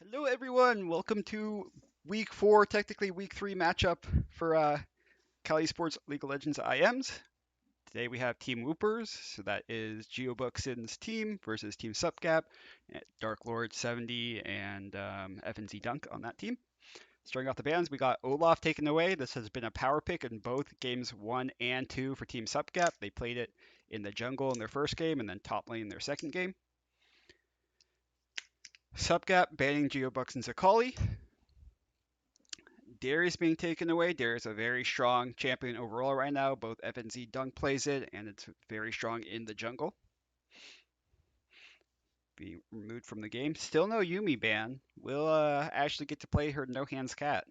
Hello, everyone. Welcome to week four, technically week three matchup for CalEsports League of Legends IMs. Today we have Team Woopers, so that is GeoBuckson's team versus Team Suppgap, Dark Lord 70, and FNZ Dunk on that team. Starting off the bans, we got Olaf taken away. This has been a power pick in both games one and two for Team Suppgap. They played it in the jungle in their first game and then top lane in their second game. Suppgap banning GeoBucks and Zakali. Darius being taken away. Darius is a very strong champion overall right now. Both FNZ Dunk plays it, and it's very strong in the jungle. Being removed from the game. Still no Yumi ban. Will actually get to play her No Hands Cat.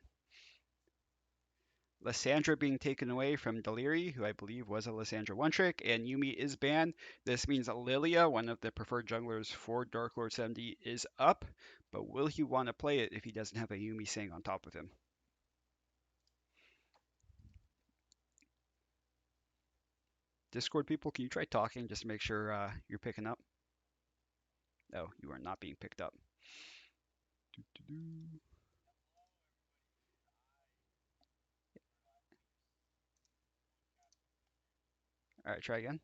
Lysandra being taken away from Deliri, who I believe was a Lysandra one trick, and Yumi is banned. This means Lilia, one of the preferred junglers for Dark Lord 70, is up, but will he want to play it if he doesn't have a Yumi Sing on top of him? Discord people, can you try talking just to make sure you're picking up? No, you are not being picked up. All right, try again.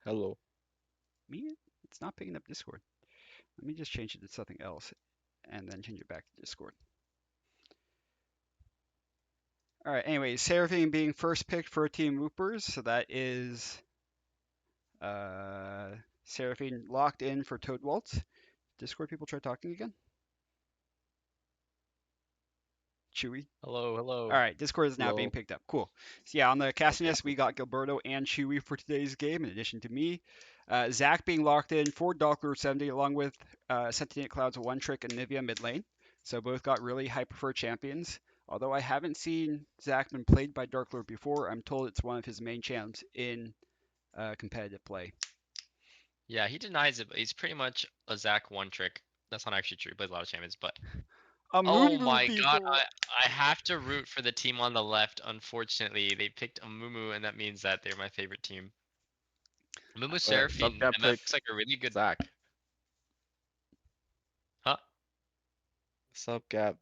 Hello. Me? It's not picking up Discord. Let me just change it to something else and then change it back to Discord. All right, anyway, Seraphine being first picked for Team Woopers, so that is uh, Seraphine locked in for Toad Waltz. Discord people try talking again. Chewy. Hello, All hello. right, Discord is now being Hello. picked up. Cool. So yeah, on the Okay, Cassianess, we cool. got Gilberto and Chewy for today's game, in addition to me. Zach being locked in for Dark 70, along with Sentient Cloud's One Trick and Nivea mid lane. So both got really high preferred champions. Although I haven't seen Zach been played by Dark Lord before, I'm told it's one of his main champs in competitive play. Yeah, he denies it, but he's pretty much a Zac one trick. That's not actually true. He plays a lot of champions, but A oh Mumu my god, people. I have to root for the team on the left. Unfortunately, they picked a Mumu, and that means that they're my favorite team. Mumu Wait, Seraphine Subcap MF picked looks like a really good. Zach. Huh? Subcap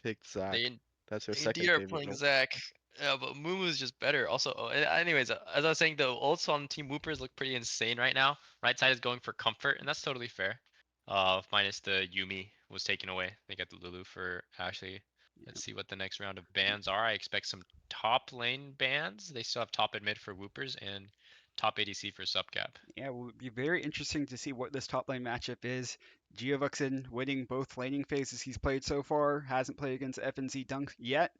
picked Zach. They That's her they second indeed are favorite playing role. Zac. Yeah, but Mumu's just better. Also, anyways, as I was saying, the ults on Team Woopers look pretty insane right now. Right side is going for comfort, and that's totally fair. Minus the Yumi was taken away. They got the Lulu for Ashley. Yeah. Let's see what the next round of bans are. I expect some top lane bans. They still have top and mid for Woopers and top ADC for Subcap. Yeah, it would be very interesting to see what this top lane matchup is. Geovuxin winning both laning phases he's played so far, hasn't played against FNZ Dunk yet,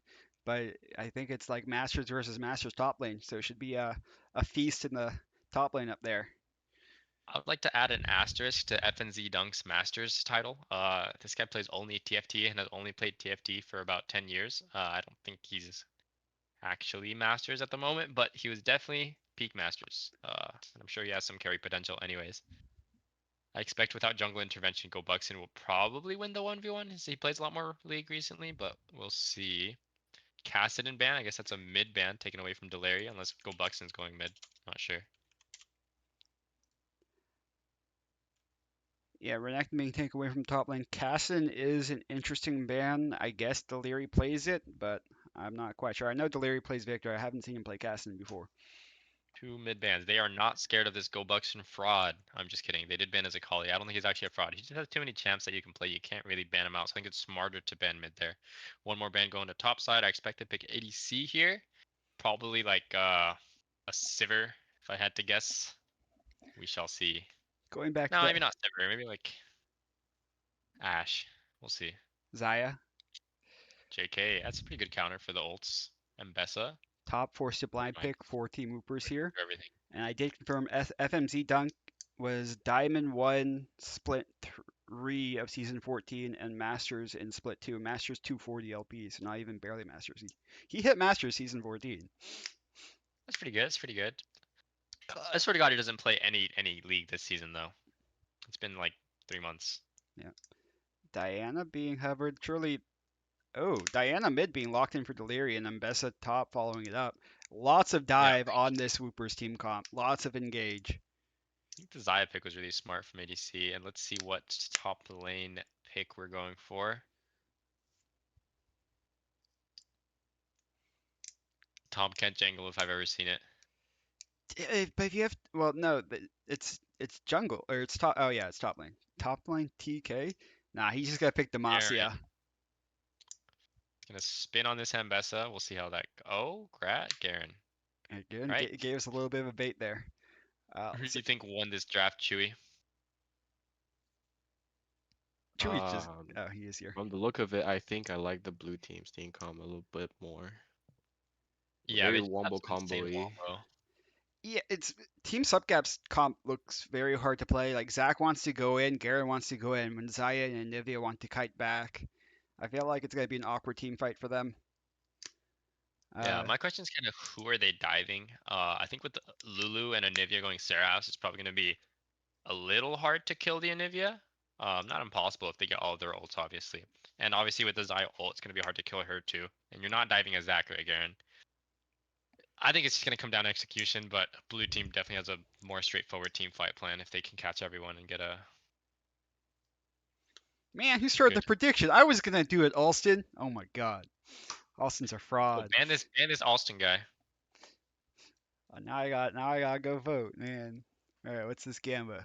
but I think it's like Masters versus Masters top lane, so it should be a feast in the top lane up there. I would like to add an asterisk to FNZ Dunk's Masters title. This guy plays only TFT and has only played TFT for about 10 years. I don't think he's actually Masters at the moment, but he was definitely peak Masters. And I'm sure he has some carry potential anyways. I expect without jungle intervention, Go Buxton will probably win the 1v1. He plays a lot more League recently, but we'll see. Cassidon ban, I guess that's a mid ban taken away from Delaria, unless Go Buxton's going mid. Not sure. Yeah, Renekton being taken away from top lane. Cassin is an interesting ban. I guess Deliri plays it, but I'm not quite sure. I know Deliri plays Victor. I haven't seen him play Cassin before. Two mid bans. They are not scared of this Go Buxton fraud. I'm just kidding. They did ban as a Kali. I don't think he's actually a fraud. He just has too many champs that you can play. You can't really ban him out. So I think it's smarter to ban mid there. One more ban going to top side. I expect to pick ADC here. Probably like a Sivir, if I had to guess. We shall see. Going back to No, the maybe not Sivir. Maybe like Ash. We'll see. Zaya, JK. That's a pretty good counter for the ults. Mbessa. top four blind Might pick for Team Woopers here. for everything. And I did confirm FMZ Dunk was Diamond 1, Split 3 of Season 14, and Masters in Split 2. Masters 240 LP, so not even barely Masters. He hit Masters Season 14. That's pretty good. That's pretty good. I swear to God, he doesn't play any league this season though. It's been like 3 months. Yeah. Diana being hovered. Surely. Oh, Diana mid being locked in for Delirium and Mbessa top following it up. Lots of Yeah, dive on this Woopers team comp. Lots of engage. the Zaya pick was really smart from ADC, and let's see what top lane pick we're going for. Tom Kent jungle if I've ever seen it. But if you have, well, no, it's jungle or it's top. Oh yeah, it's top lane. Top lane TK. Nah, he's just gotta pick Garen. Demacia. Gonna spin on this Ambessa. We'll see how that. Oh, Garen. Again, Right. gave us a little bit of a bait there. Who do So you think won this draft, Chewy? Chewy just. Oh, he is here. From the look of it, I think I like the blue team's team comp a little bit more. Yeah, Very they just have wombo some insane combo-y. wombo. Yeah, it's Team Subgap's comp looks very hard to play. Like Zach wants to go in, Garen wants to go in, when Zaya and Nivea want to kite back. I feel like it's gonna be an awkward team fight for them. Yeah, my question is kind of who are they diving? I think with Lulu and Anivia going Sarah House, it's probably going to be a little hard to kill the Anivia. Not impossible if they get all of their ults, obviously. And obviously with the Zaya ult, it's going to be hard to kill her too. And you're not diving a Zach again. I think it's just going to come down to execution, but blue team definitely has a more straightforward team fight plan if they can catch everyone and get a Man, who started the good. prediction? I was gonna do it, Alston. Oh my god, Alston's a Oh, fraud. ban this Alston guy. Now I gotta go vote, man. All right, what's this Gamba?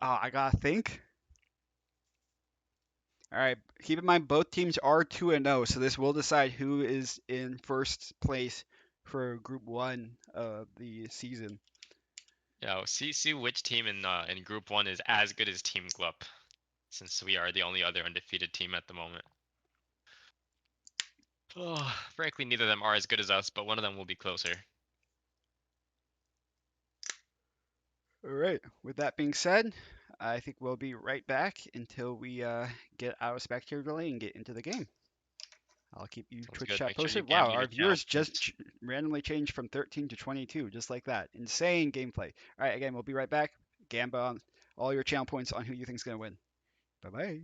Oh, I gotta think. All right, keep in mind both teams are 2-0, so this will decide who is in first place for Group 1 of the season. Yeah, see which team in Group 1 is as good as Team Glup, since we are the only other undefeated team at the moment. Oh, frankly, neither of them are as good as us, but one of them will be closer. All right, with that being said, I think we'll be right back until we get out of spectator delay and get into the game. I'll keep you Sounds Twitch good. chat Make sure you posted. Wow, gamble our your channel viewers just points. randomly changed from 13 to 22, just like that. Insane gameplay. All right, again, we'll be right back. Gamba on all your channel points on who you think is going to win. Bye bye.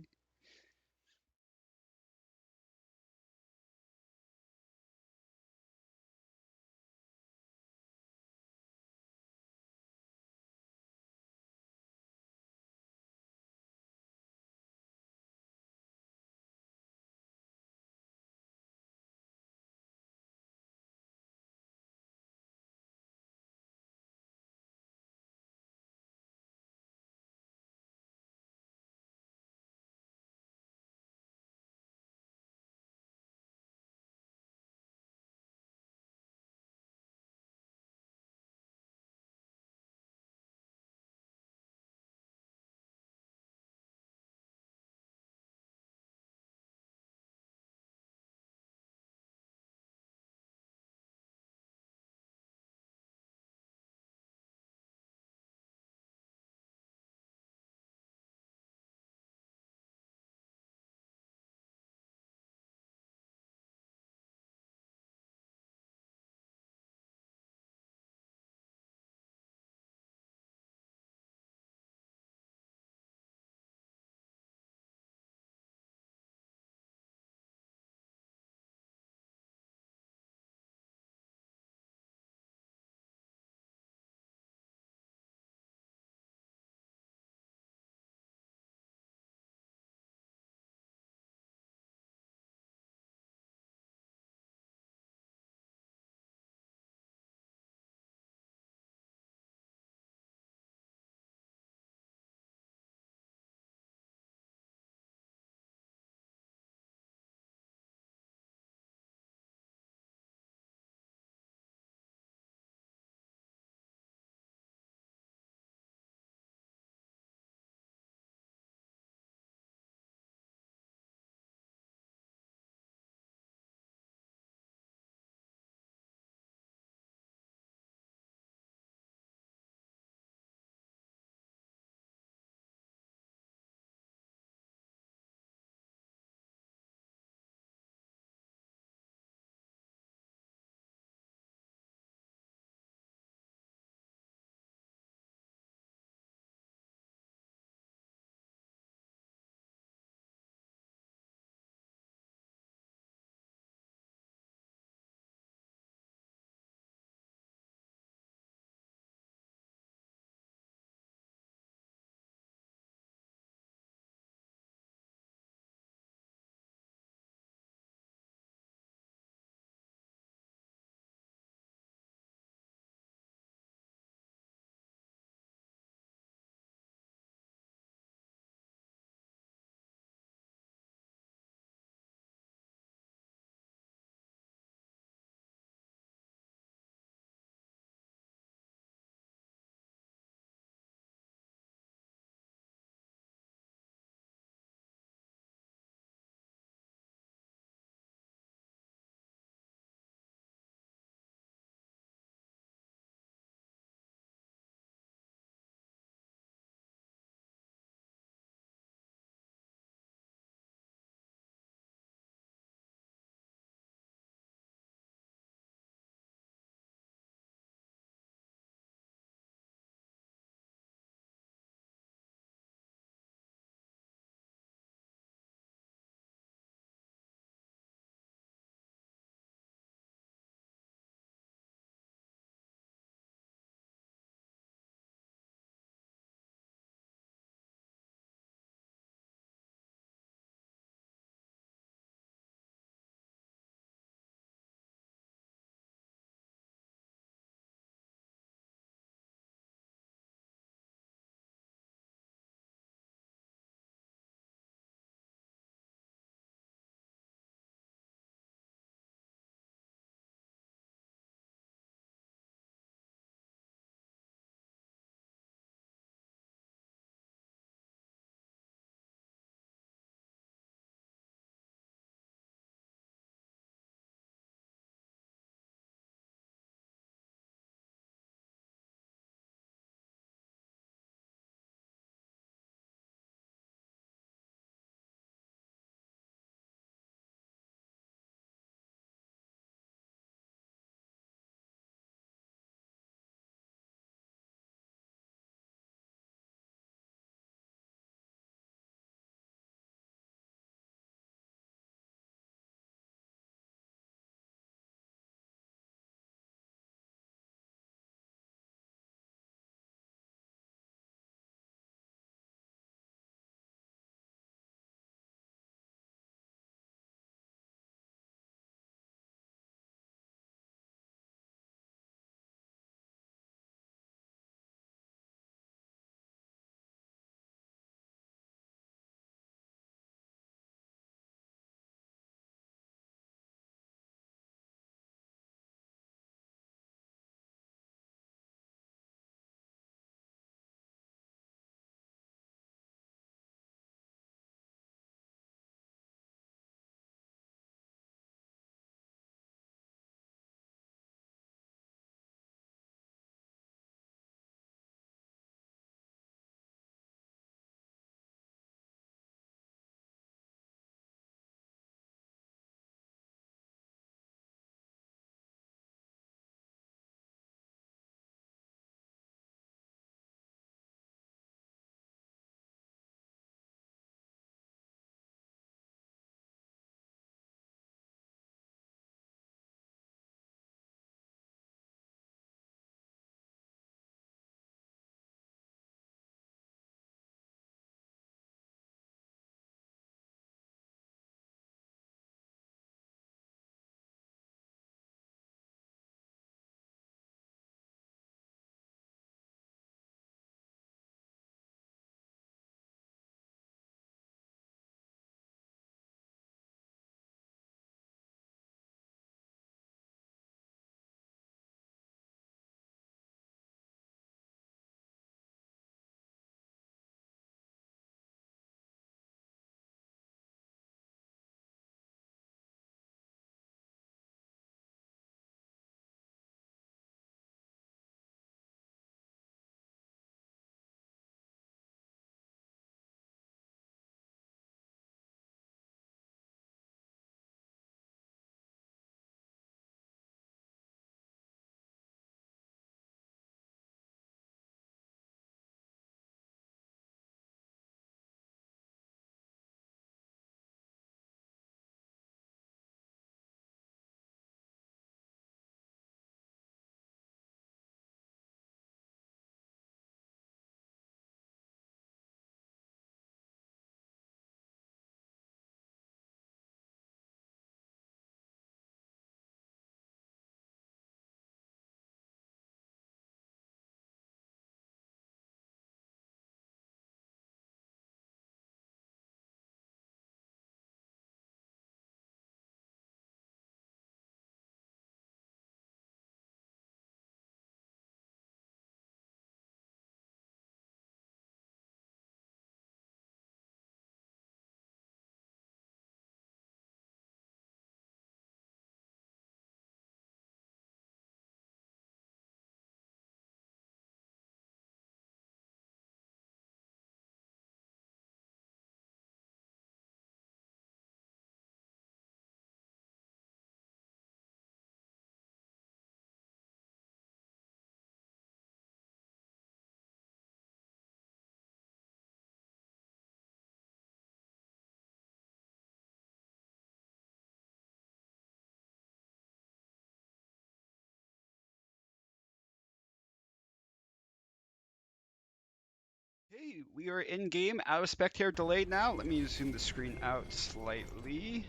Okay, we are in game, out of spectator delayed now. Let me zoom the screen out slightly.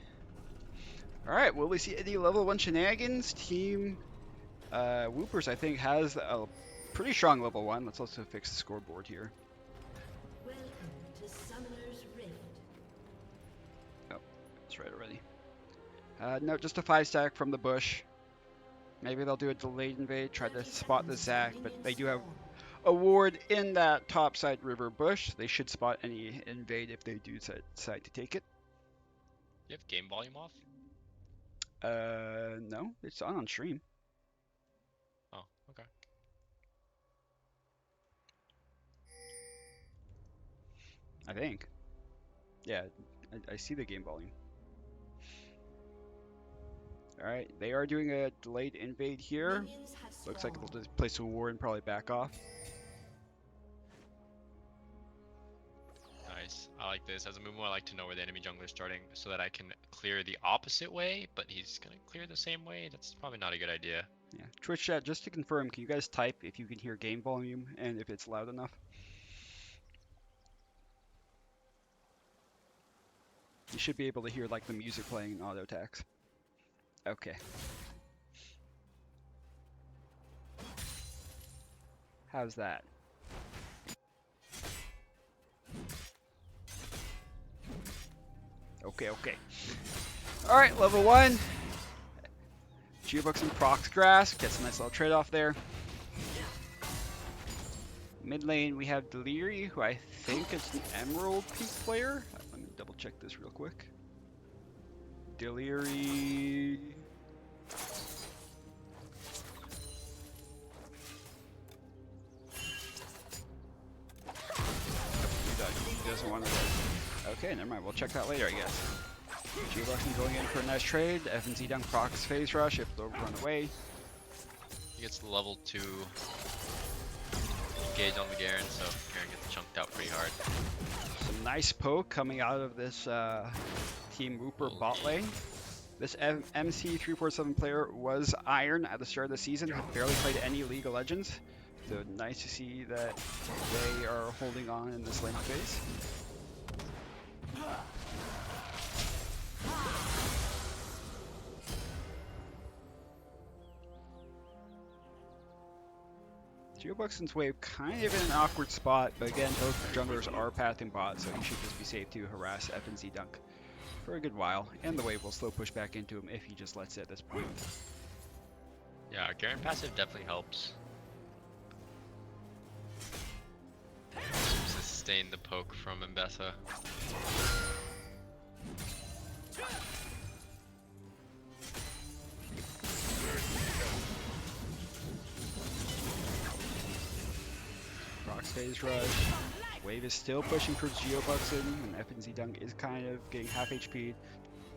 Alright, will we see any level 1 shenanigans? Team Woopers, I think, has a pretty strong level 1. Let's also fix the scoreboard here. Welcome to Summoner's Rift. Oh, that's right already. No, just a 5-stack from the bush. Maybe they'll do a delayed invade, try to spot the Zac, but they do have a ward in that topside river bush. They should spot any invade if they do decide to take it. You have game volume off? No, it's on stream. Oh, okay. I think. Yeah, I see the game volume. Alright, they are doing a delayed invade here. Minions have Looks like spawned. they'll just place a ward and probably back off. Nice. I like this. As a Mumu, I like to know where the enemy jungler is starting so that I can clear the opposite way, but he's gonna clear the same way. That's probably not a good idea. Yeah, Twitch chat, just to confirm, can you guys type if you can hear game volume and if it's loud enough? You should be able to hear like the music playing in auto attacks. Okay. How's that? Okay, okay. Alright, level 1. Geobucks and Prox Grass. Gets a nice little trade off there. Mid lane, we have Deliri, who I think is an Emerald Peak player. Let me double check this real quick. Deliri. He doesn't want to. Okay, never mind. We'll check that later, I guess. Geobucks going in for a nice trade. FNZ Dunk Prox phase rush if they'll run away. He gets the level 2 engage on the Garen, so Garen gets chunked out pretty hard. Some nice poke coming out of this Team Wooper bot lane. This MC347 player was Iron at the start of the season, had barely played any League of Legends. So nice to see that they are holding on in this lane phase. Geobuckson's wave kind of in an awkward spot, but again, both junglers are pathing bot, so he should just be safe to harass FNZ Dunk for a good while, and the wave will slow push back into him if he just lets it at this point. Yeah, Garen passive definitely helps. Sustain the poke from Mbessa. Prox phase rush. Wave is still pushing towards Geobuckson, and FNZ Dunk is kind of getting half HP.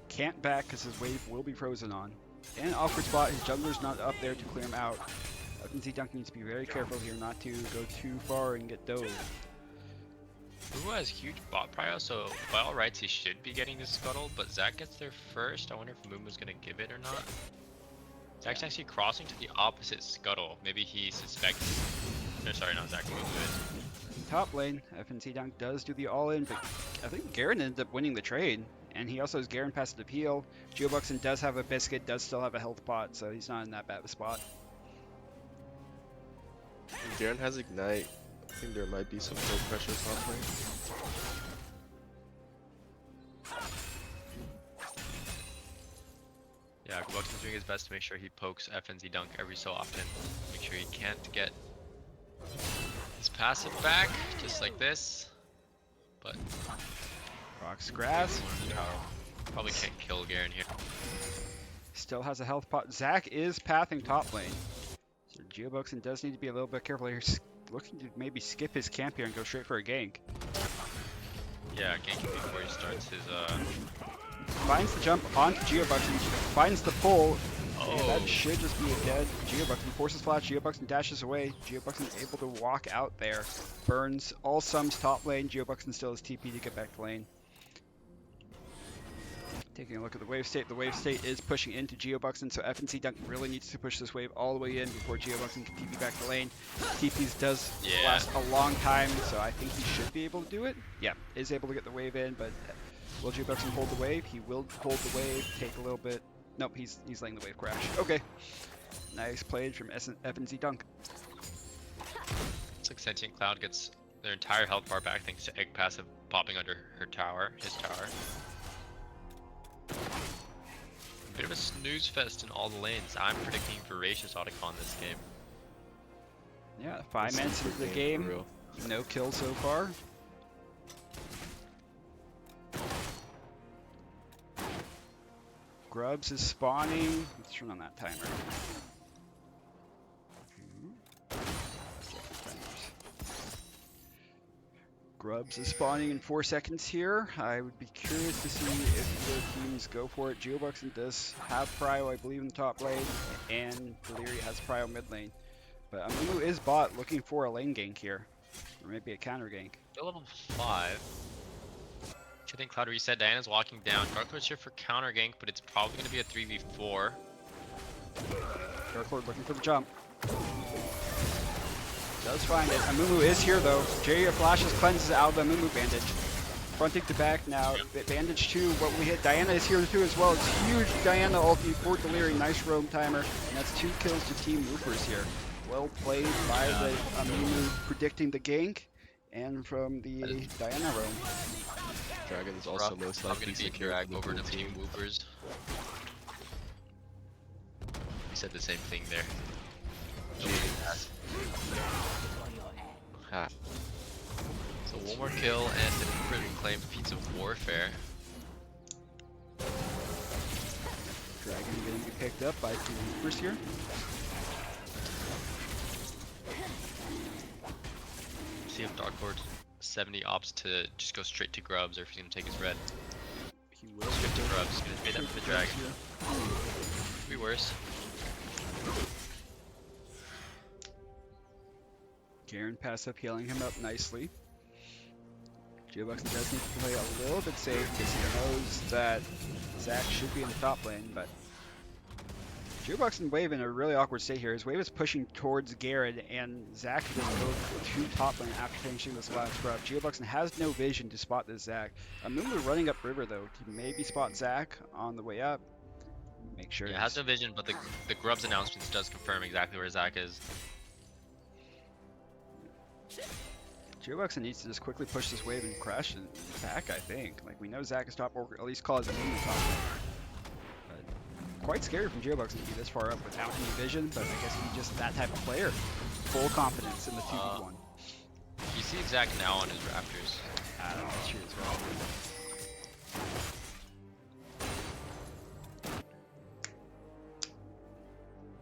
Can't back because his wave will be frozen on. In an awkward spot, his jungler's not up there to clear him out. FNZ Dunk needs to be very careful here not to go too far and get dove. Mumu has huge bot prio, so by all rights he should be getting this scuttle, but Zac gets there first. I wonder if Mumu's gonna give it or not. Zac's actually crossing to the opposite scuttle. Maybe he suspects. No, sorry, not Zac. Mumu is. Top lane, FNZ Dunk does do the all-in, but I think Garen ended up winning the trade. And he also has Garen passive appeal. Geobuckson does have a biscuit, does still have a health pot, so he's not in that bad of a spot. Garen has Ignite. I think there might be some low pressure top lane. Yeah, Geobuckson's doing his best to make sure he pokes FNZ Dunk every so often. Make sure he can't get his passive back, just like this. But Prox Grass. probably can't kill Garen here. Still has a health pot. Zac is pathing top lane. So Geobuckson does need to be a little bit careful here. Looking to maybe skip his camp here and go straight for a gank. Yeah, gank him before he starts his Finds the jump onto Geobuckson, finds the pull, and Oh. that should just be a dead Geobuckson. Forces flash, Geobuckson dashes away. Geobuckson able to walk out there. Burns all sums top lane. Geobuckson still has TP to get back to lane. Taking a look at the wave state is pushing into GeoBuxton, so FNC Dunk really needs to push this wave all the way in before GeoBuxton can TP back to lane. TPs does last a long time, so I think he should be able to do it. Yeah, is able to get the wave in, but will GeoBuxton hold the wave? He will hold the wave, take a little bit. Nope, he's letting the wave crash. Okay, nice play from FNC Dunk. It's like Sentient Cloud gets their entire health bar back thanks to Egg passive popping under his tower. A bit of a snooze fest in all the lanes. I'm predicting Voracious Autocon this game. Yeah, 5 minutes into the game, no kills so far. Grubs is spawning. Let's turn on that timer. Grubs is spawning in 4 seconds here. I would be curious to see if either teams go for it. GeoBuxton does have Prio, I believe, in the top lane, and Deliri has Prio mid lane. But Amumu is bot looking for a lane gank here, or maybe a counter gank. They're level 5. I think Cloud reset. Diana's walking down. Dark Lord's here for counter gank, but it's probably going to be a 3v4. Dark Lord looking for the jump. Does find it. Amumu is here though. Jair flashes, cleanses out of the Amumu bandage. Fronting to back now. Bandage 2. What we hit. Diana is here too as well. It's huge. Diana ulti for Deliri. Nice roam timer. And that's 2 kills to Team Woopers here. Well played by the Amumu predicting the gank. And from the Diana roam. Dragon's also most likely going to be a secured drag over to team. Team Woopers. You said the same thing there. Ha. So one more kill and the Woopers can claim feats of warfare. Dragon going to be picked up by Team Woopers here. See if Dark Lord 70 opts to just go straight to Grubs, or if he's gonna take his red. He will Straight to Grubs, he's gonna trade that for the dragon. Could be worse. Garen pass up, healing him up nicely. GeoBuxton does need to play a little bit safe because he knows that Zach should be in the top lane, but GeoBuxton wave in a really awkward state here. His wave is pushing towards Garen, and Zach is going to go to top lane after finishing this last scrub. GeoBuxton has no vision to spot this Zach. Amumu running up river though to maybe spot Zach on the way up. Make sure. Yeah, has no vision, but the Grubs announcements does confirm exactly where Zach is. GeoBuxton needs to just quickly push this wave and crash it back, I think. Like, we know Zach is top, or at least call his Amumu top. But quite scary from GeoBuxton to be this far up without any vision, but I guess he's just that type of player. Full confidence in the 2v1. You see Zach now on his Raptors. That's true as well.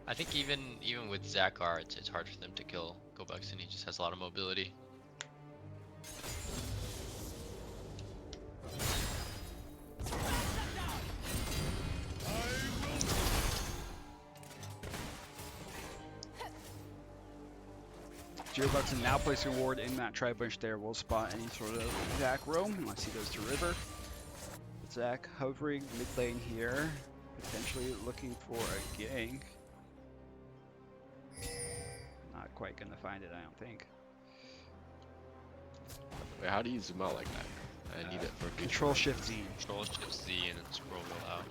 I think even with Zakar, it's hard for them to kill GoBuxton. He just has a lot of mobility. GeoBuxton now placing a ward in that tri-bush there. Will spot any sort of Zach roam unless he goes to river. Zach hovering mid lane here, potentially looking for a gank. Not quite gonna find it, I don't think. Wait, how do you zoom out like that? I need it for Control Shift Z. Control Shift Z and then scroll wheel out.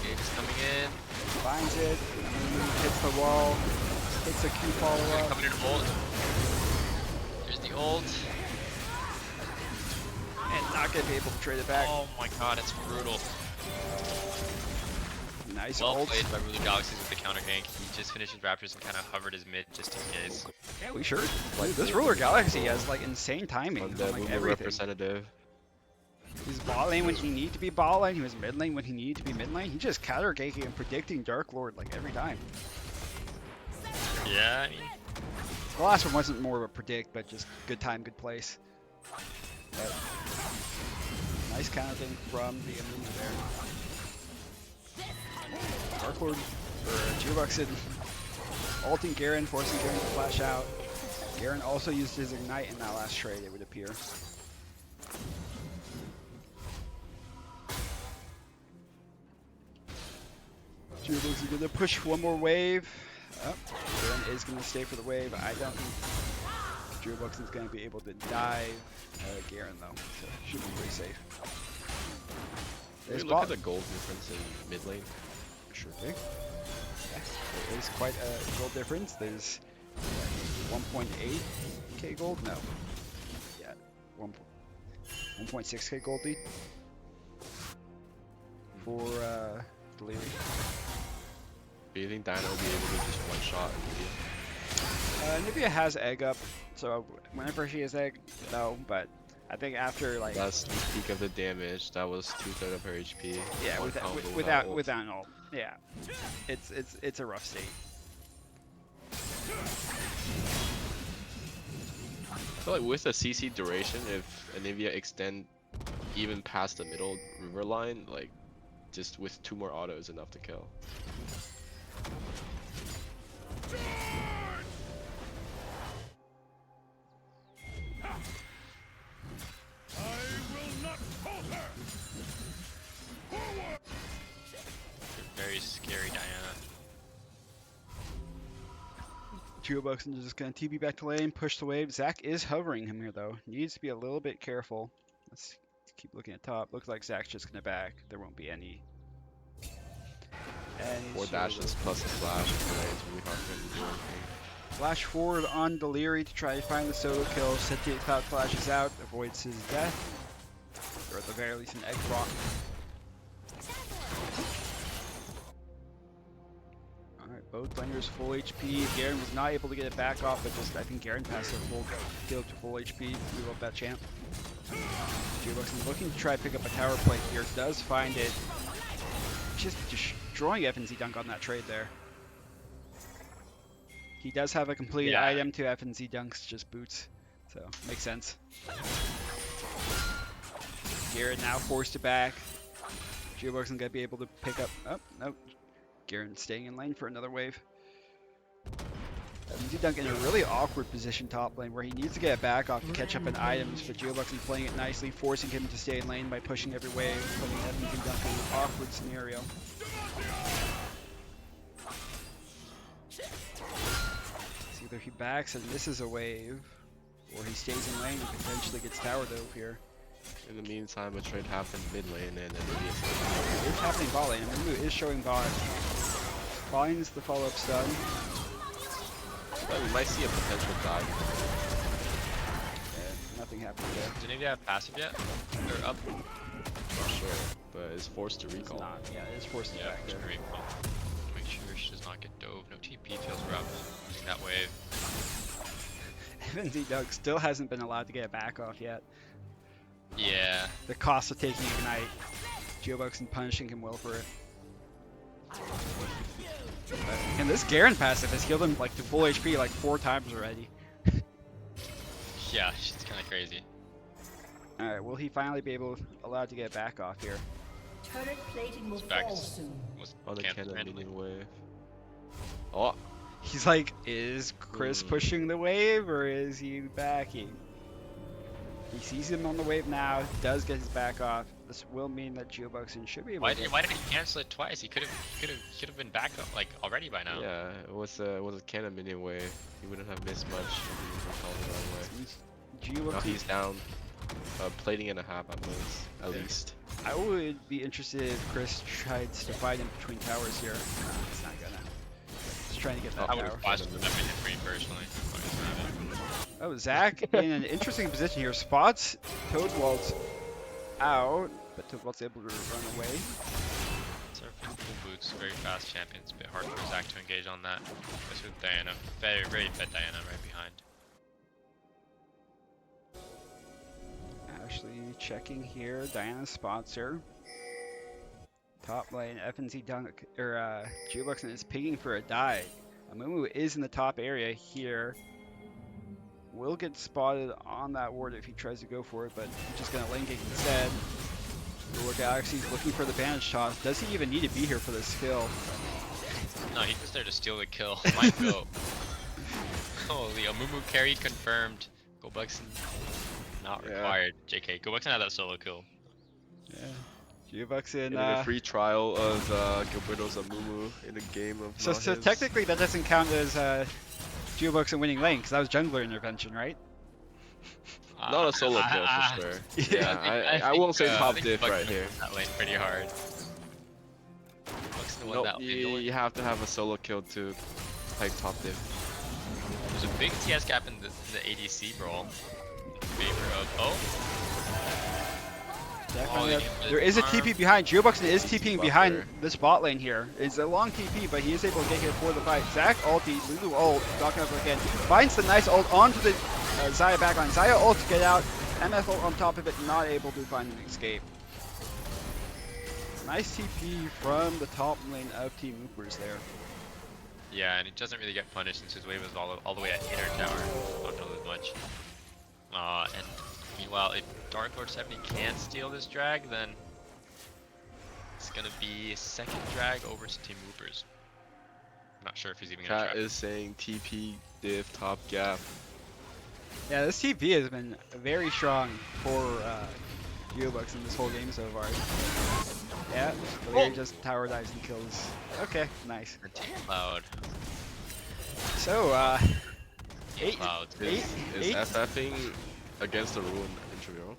Gage is coming in. Finds it, hits the wall, hits a Q follow up. Coming in ult. There's the ult. And not gonna be able to trade it back. Oh my god, it's brutal. Nice Well ult. played by Ruler Galaxies with the counter gank. He just finished his Raptors and kind of hovered his mid just in case. Yeah, we sure. Like, this Ruler Galaxy has like insane timing on on the like Woopers everything. representative. He's bot lane when he needed to be bot lane. He was mid lane when he needed to be mid lane. He just counter ganking and predicting Dark Lord like every time. Yeah, I mean, The last one wasn't more of a predict, but just good time, good place. But nice counter thing from the Amumu there. Dark Lord for GeoBuxton ulting Garen, forcing Garen to flash out. Garen also used his Ignite in that last trade, it would appear. Geobox is gonna push one more wave. Oh, Garen is gonna stay for the wave. I don't think Geobox is gonna be able to dive Garen though, so should be pretty safe. Maybe There's look at bot. the gold difference in mid lane. Sure thing. Yeah, there is quite a gold difference. There's 1.8k gold. No. Yeah, 1.6k gold lead for Delirium. Do you think Diana will be able to just one shot Nvidia? Nivea has egg up, so whenever she has egg, no. But I think after like That's the peak of the damage. That was 2/3 of her HP. yeah, One without combo without an ult, yeah, it's a rough state. I feel like with the CC duration, if Anivia extend even past the middle river line, like just with 2 more auto is enough to kill. Very scary, Diana. Geobox is just gonna TP back to lane, push the wave. Zac is hovering him here though. Needs to be a little bit careful. Let's keep looking at top. Looks like Zac's just gonna back. There won't be any. 4 dashes plus a flash. It's really hard for him to do anything. Flash forward on Deliri to try to find the solo kill. Sentient Cloud flashes out, avoids his death. Or at the very least an egg proc. Alright, both laners full HP. Garen was not able to get it back off, but just I think Garen passed a full kill to full HP. We love that champ. Geobox is looking to try to pick up a tower plate here. Does find it. Just destroying FNZ dunk on that trade there. He does have a complete item to FNZ dunks, just boots. So, makes sense. Garen now forced to back. Geobox isn't going to be able to pick up. Oh, no. Garen staying in lane for another wave. FNZ dunk in a really awkward position top lane where he needs to get it back off to catch up in items, but Geobox is playing it nicely, forcing him to stay in lane by pushing every wave, putting FNZ dunk in an awkward scenario. Either he backs and misses a wave, or he stays in lane and potentially gets tower dove here. In the meantime, a trade happened mid lane and It is happening bot lane, and Mumu is showing bot. Finds the follow-up stun. Well, we might see a potential dive. And nothing happened there. Does any of you have passive yet? Or up? Not sure, but it's forced to It's recall. not. Yeah, it is forced Yeah, back just there. recall. Make sure she does not get dove. No TP feels rough using that wave. FNZ Doug still hasn't been allowed to get it back off yet. Yeah. The cost of taking Ignite. Geobox and punishing him well for it. And this Garen passive has healed him like to full HP like 4 times already. Yeah, she's kind of crazy. Alright, will he finally be allowed to get it back off here? Turret plating will back. fall soon. Was On the cancelled cannon randomly. minion wave. Oh, He's like, is Chris pushing the wave or is he backing? He sees him on the wave now, does get his back off. This will mean that Geoboxing should be able Why to. did he cancel it twice? He could have been back up like already by now. yeah, it was a cannon minion wave. He wouldn't have missed much if he was recalled the wrong way. Now Geoboxing. he's down, plating and a half at most, at least. I would be interested if Chris tries to fight him between towers here. It's not gonna. Just trying to get that I would tower. have flashed with that minion for me personally. Oh, Zac in an interesting position here. Spots Toadwalt's out, but Toadwalt's able to run away. Surfing full boots, very fast champions. A bit hard for Zac to engage on that. Especially with Diana. Very fed Diana right behind. Ashley checking here. Diana's spots her. Top lane, FNZ Dunk, or Geoboxing is pinging for a dive. Amumu is in the top area here. Will get spotted on that ward if he tries to go for it, but he's just gonna lane gank instead. Lord Galaxy's looking for the bandage toss. Does he even need to be here for this kill? No, he's just there to steal the kill. Might go. Holy, Amumu carry confirmed. Gobuxon not required. JK, Gobuxon had that solo kill. Yeah. Geobucks in. Getting a free trial of Gilberto Zamumu in a game of So not so his. technically that doesn't count as Geobucks in winning lane because that was jungler intervention, right? Not a solo kill for sure. Yeah, I won't say top diff right here. That lane pretty hard. Bucks the one Nope, that you have to have a solo kill to take top diff. There's a big TS gap in the ADC brawl. In favor of Definitely. Oh, There is a TP behind. Geobucks is TPing behind Buffer. this bot lane here. It's a long TP, but he is able to get here for the fight. Zac ulti, Lulu ult, knocking up again. Finds the nice ult onto the Xayah backline. Xayah ult to get out. MF ult on top of it, not able to find an escape. Nice TP from the top lane of Team Woopers there. Yeah, and he doesn't really get punished since his wave is all the way at inner tower. Not gonna lose much. And meanwhile, if Dark Lord 70 can't steal this drag, then it's gonna be a second drag over to Team Woopers. I'm not sure if he's even gonna Cat try. is saying TP diff top gap. Yeah, this TP has been very strong for Geobucks in this whole game so far. Yeah, Valyria just tower dives and kills. Okay, nice. The Team Cloud. So, Team eight, Cloud. eight, Is eight. FFing against the rule in intramural?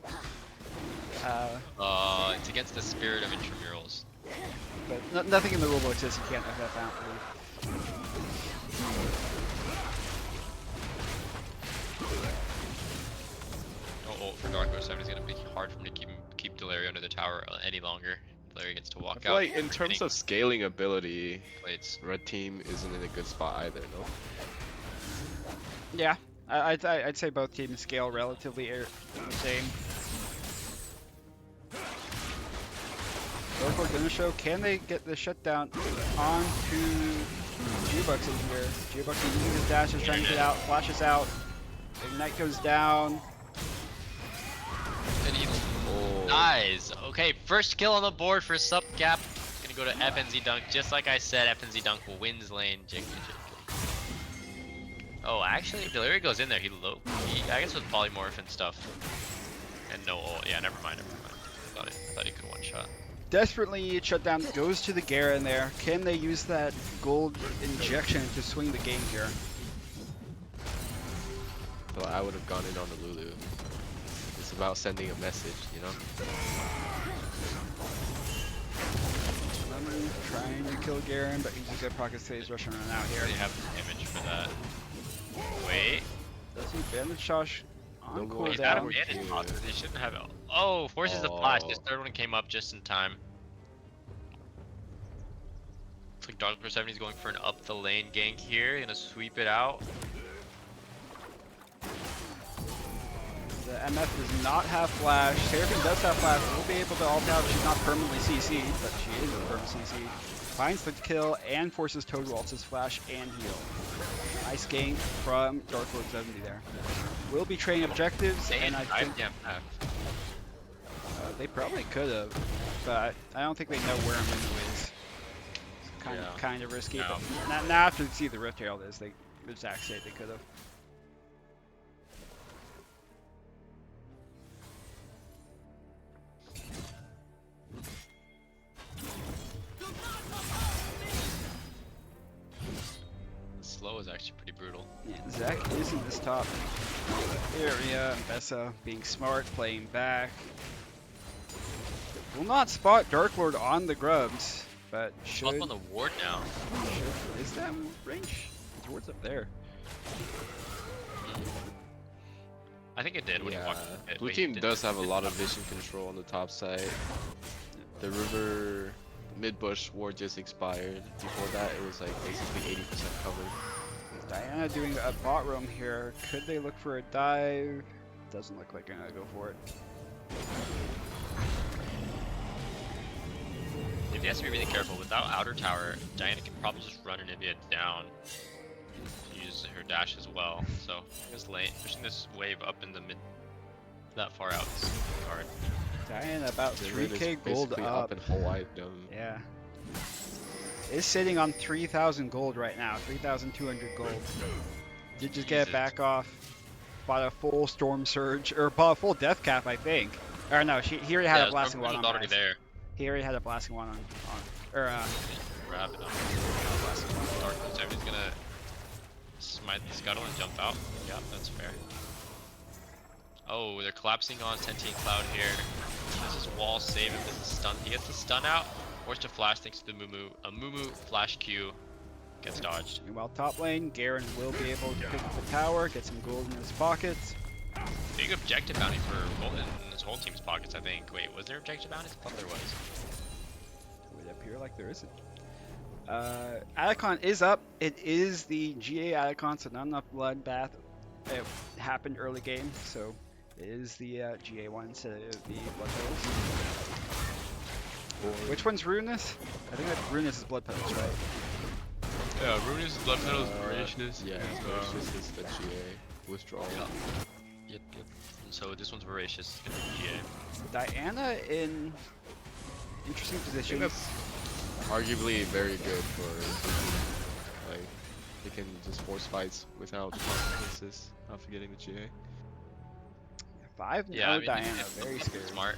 It's against the spirit of intramurals. But nothing in the rulebook says you can't FF out, I believe. No ult for Dark Lord 70 is gonna be hard for him to keep Delaria under the tower any longer. Delaria gets to I walk feel out. like in terms of scaling ability, plates. red team isn't in a good spot either, no? Yeah, I'd say both teams scale relatively the same. Dark Lord gonna show, can they get the shutdown onto Geobucks in here? Geobucks is using his dashes, trying to get out, flashes out. Ignite goes down. And he Oh. dies. Okay, first kill on the board for Supp Gap. Gonna go to FNZ Dunk. Just like I said, FNZ Dunk wins lane. JK. Oh, actually, if Delaria goes in there, he I guess with polymorph and stuff. And no ult. Yeah, never mind. I thought he could one shot. Desperately needed shutdown, goes to the Garen there. Can they use that gold injection to swing the game here? So I would have gone in on the Lulu. It's about sending a message, you know? Lemon trying to kill Garen, but he's just got pocket stays rushing around out here. They have the image for that. Wait. Does he bandage Josh on No more. He's out of cooldown? bandage pots, so they shouldn't have it. Oh, forces the flash. This third one came up just in time. Looks like Dark Lord 70 is going for an up the lane gank here. Gonna sweep it out. The MF does not have flash. Seraphine does have flash. Will be able to ult out. She's not permanently CC'd, but she is a permanent CC. Finds the kill and forces Toad to ult his flash and heal. Nice gank from Dark Lord 70 there. Will be trading objectives, and I think they probably could have, but I don't think they know where Aminu is. It's kind of risky. No. But now after they see the Rift Herald is, the Zac said they could have. Slow is actually pretty brutal. Yeah, Zac is in this top area. Bessa being smart, playing back. Will not spot Dark Lord on the grubs, but should. Up on the ward now. Is that range? His ward's up there. I think it did when he Yeah, walked in. blue team does have a lot of vision control on the top side. The river mid-bush ward just expired. Before that, it was like basically 80% covered. Diana doing a bot roam here. Could they look for a dive? Doesn't look like they're gonna go for it. If he has to be really careful, without outer tower, Diana can probably just run Anivia down. Use her dash as well. So this lane, pushing this wave up in the mid, that far out is hard. Diana about The river is 3k gold basically up. in whole item. Yeah. Is sitting on 3,000 gold right now. 3,200 gold. Did just get it Jesus. back off. Bought a full storm surge, or bought a full death cap, I think. Or no, he already had Yeah, a blasting Storm one was on already Rise. there. He already had a blasting one on or Grab it. blasting one. Dark Lord 70 is gonna smite the scuttle and jump out. Yeah, that's fair. Oh, they're collapsing on Sentient Cloud here. This is wall save if this is stun. He gets the stun out. Forced to flash thanks to the Mumu. A Mumu flash Q gets dodged. Meanwhile, top lane, Garen will be able to pick up the tower, get some gold in his pockets. Big objective bounty for Golden in his whole team's pockets, I think. Wait, was there objective bounties? I thought there was. It would appear like there isn't. Atacon is up. It is the GA Atacon, so not enough bloodbath. It happened early game, so it is the GA one instead of the blood petals. Which one's Ruinous? I think that Ruinous is blood petals, right? Yeah, Ruinous, blood petals, Voracious. Yeah, Voracious is the GA withdrawal. Yep. And so this one's Voracious, it's gonna be GA. Diana in interesting position. Arguably very good for like they can just force fights without consequences after getting the GA. 5 Yeah, I mean, Diana, if very it's scary. smart.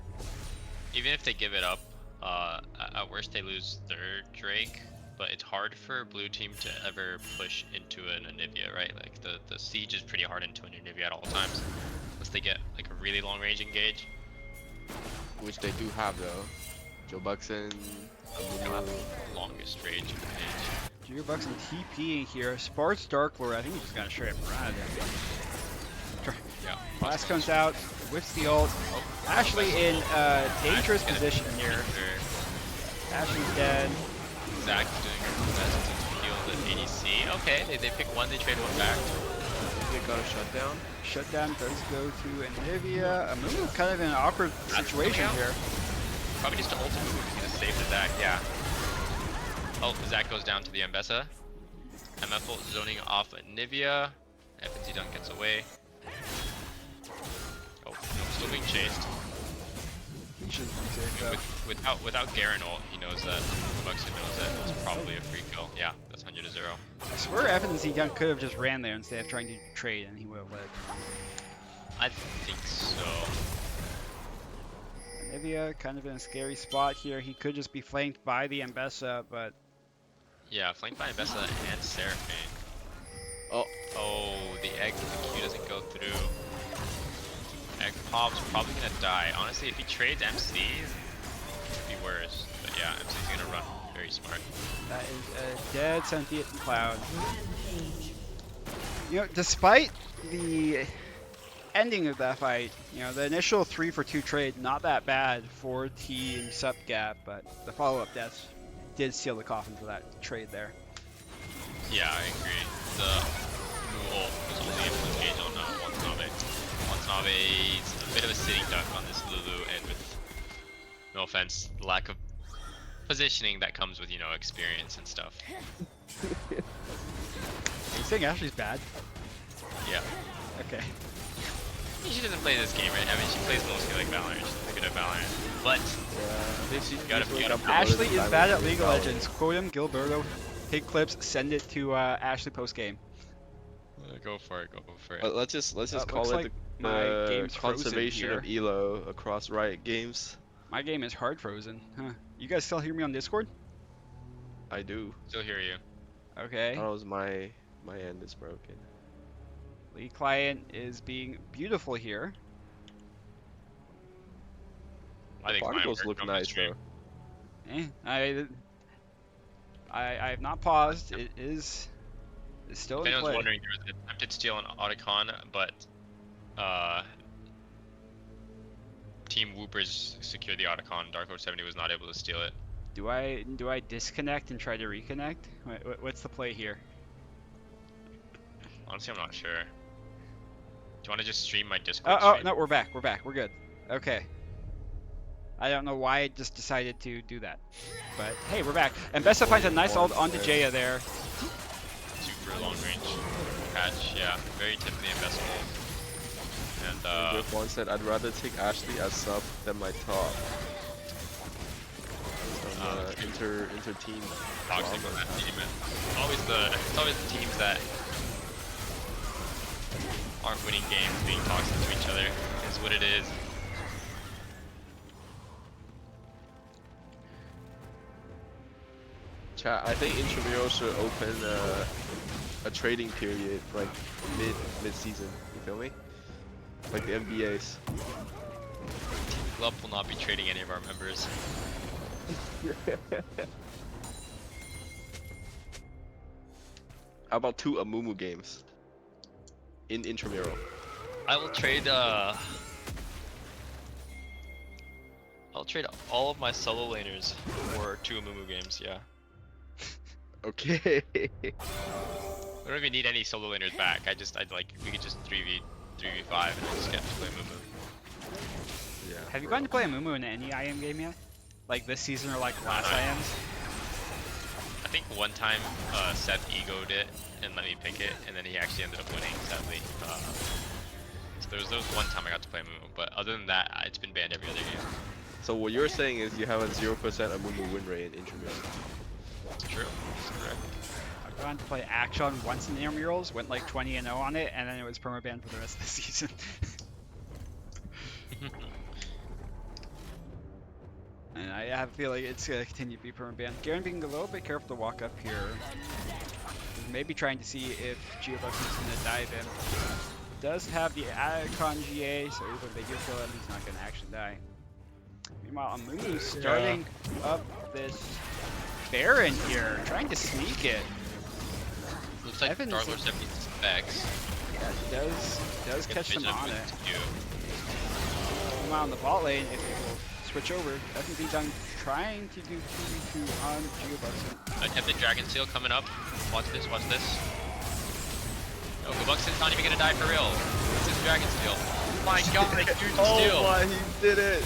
Even if they give it up, at worst they lose their Drake, but it's hard for blue team to ever push into an Anivia, right? Like the siege is pretty hard into an Anivia at all times, unless they get like a really long range engage. Which they do have though. Joe Buxton, Longest range engage. Junior Bucks and TPing here. Sparks Dark Lord, I think he's just gonna straight up run. Yeah. Blast comes out, whiffs the ult. Ashley in a dangerous position here. Ashley's dead. Zach's doing his best to heal the ADC. Okay, they pick one, they trade one back. they got a shutdown. Shutdown does go to Anivia. Amumu kind of in an awkward situation here. Probably just to ult move because he just saved the Zach, yeah. Oh, Zach goes down to the Ambessa. MF ult zoning off Anivia. FNZ Dunk gets away. Oh, no, still being chased. He should be safe though. Without Garen ult, he knows that. Buxton knows that it's probably a free kill. Yeah, that's 100 to 0. I swear FNZ Young could have just ran there instead of trying to trade and he would have led. I think so. Anivia kind of in a scary spot here. He could just be flanked by the Ambessa, but Yeah, flanked by Ambessa and Seraphine. Oh, The egg with the Q doesn't go through. Egg pops, probably gonna die. Honestly, if he trades MC, it could be worse. But yeah, MC's gonna run very smart. that is a dead Sentient Cloud. You know, despite the ending of that fight, you know, the initial 3-for-2 trade, not that bad for Team Supp Gap, but the follow-up deaths did seal the coffin for that trade there. Yeah, I agree. The Mu ult was only able to engage on Watanabe. Watanabe's a bit of a sitting duck on this Lulu, and with, no offense, the lack of positioning that comes with, you know, experience and stuff. Are you saying Ashley's bad? Yeah. Okay. She doesn't play this game, right? I mean, she plays mostly like Valorant. She's good at Valorant. But Ashley is bad at League of Legends. Quote him, Gilberto. Take clips, send it to Ashley post game. Go for it. Go for it. let's just call looks it like my the game's frozen conservation here. of elo across Riot Games. My game is hard frozen. Huh. You guys still hear me on Discord? I do. Still hear you. Okay. That was my end is broken. League client is being beautiful here. I think mine Particles worked look on the nice stream. though. I have not paused. It is still If in anyone's play. wondering, there was an attempted steal on Otacon, but Team Woopers secured the Otacon. Dark Lord 70 was not able to steal it. Do I disconnect and try to reconnect? What's the play here? Honestly, I'm not sure. Do you want to just stream my Discord Oh stream? no, we're back. We're good. Okay. I don't know why I just decided to do that, but hey, we're back. And Bessa finds a nice ult onto Jaya there. Super long range catch, yeah, very typically investable. And Griff once said, "I'd rather take Ashley as sub than my top." Inter team. toxic on that team, and it's always the teams that aren't winning games being toxic to each other is what it is. Chat, I think Intramural should open a trading period like mid-season. You feel me? Like the NBA's. Team Club will not be trading any of our members. How about 2 Amumu games in Intramural? I will trade I'll trade all of my solo laners for 2 Amumu games, yeah. Okay. We don't even need any solo laners back. I'd like, we could just 3v5 and I just get to play Amumu. Yeah. Have you gotten to play a Mumu in any IM game yet? Like this season or like last IMs? I think one time Seth egoed it and let me pick it, and then he actually ended up winning, sadly. So there was one time I got to play Amumu, but other than that, it's been banned every other game. So what you're saying is you have a 0% Amumu win rate in Intramural. It's true. It's correct. I've gone to play Action once in intramurals, went like 20-0 on it, and then it was permabanned for the rest of the season. And I have a feeling it's gonna continue to be permabanned. Garen being a little bit careful to walk up here. Maybe trying to see if Geobucks is gonna dive in. Does have the Icon GA, so even if they do kill him, he's not gonna actually die. Meanwhile, Amumu starting up this Baron here, trying to sneak it. Looks like Evans- Dark Lord 70 specs. Yeah, he does catch them on it. You. Meanwhile, on the bot lane, if it will switch over, FNZ Dung trying to do 2v2 on Geobucks. Attempted Dragon Seal coming up. Watch this, watch this. No, Geobuckson's not even gonna die for real. This is Dragon Seal. Oh my god, dude, steal. Oh my, he did it!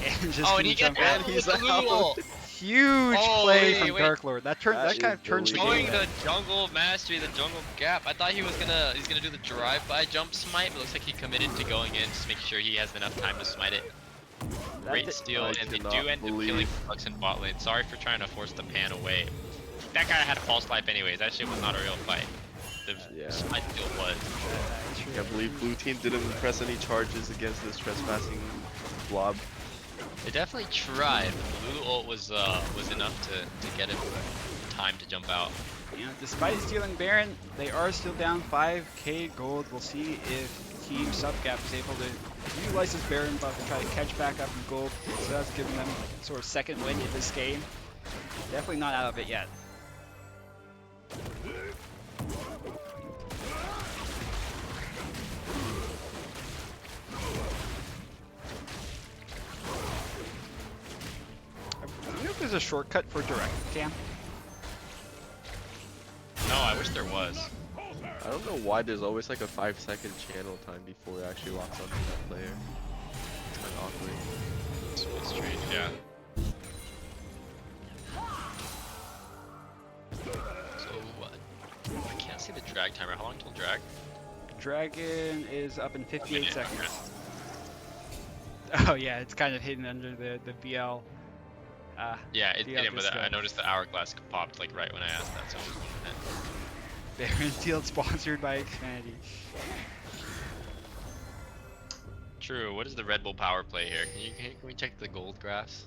And just And he gets jump out. out with the Lulu. Huge Oh, play wait, from wait. Dark Lord. That That kind is of turns the Showing game. the jungle mastery, the jungle gap. I thought he's gonna do the drive-by jump smite, but looks like he committed to going in just to make sure he has enough time to smite it. Great steal, I and they cannot do end up believe- killing Bucks in bot lane. Sorry for trying to force the pan away. That guy had a false life anyways. That shit was not a real fight. The Yeah. smite still was. I can't believe blue team didn't press any charges against this trespassing blob. They definitely tried, but the Lulu ult was enough to get him time to jump out. You know, despite stealing Baron, they are still down 5k gold. We'll see if Team Supp is able to utilize this Baron buff and try to catch back up in gold. So that's giving them sort of second win in this game. Definitely not out of it yet. I wonder if there's a shortcut for direct cam. No, I wish there was. I don't know why there's always like a 5-second channel time before it actually locks onto that player. It's kind of awkward. It's a bit strange, yeah. So what? I can't see the drag timer. How long till drag? Dragon is up in 58 Minute. seconds. Oh yeah, it's kind of hidden under the BL. Yeah, it DL didn't, but I disco. noticed the hourglass popped like right when I asked that, so it was 1 minute. Baron Field sponsored by Xfinity. True. What is the Red Bull power play here? Can we check the gold graphs?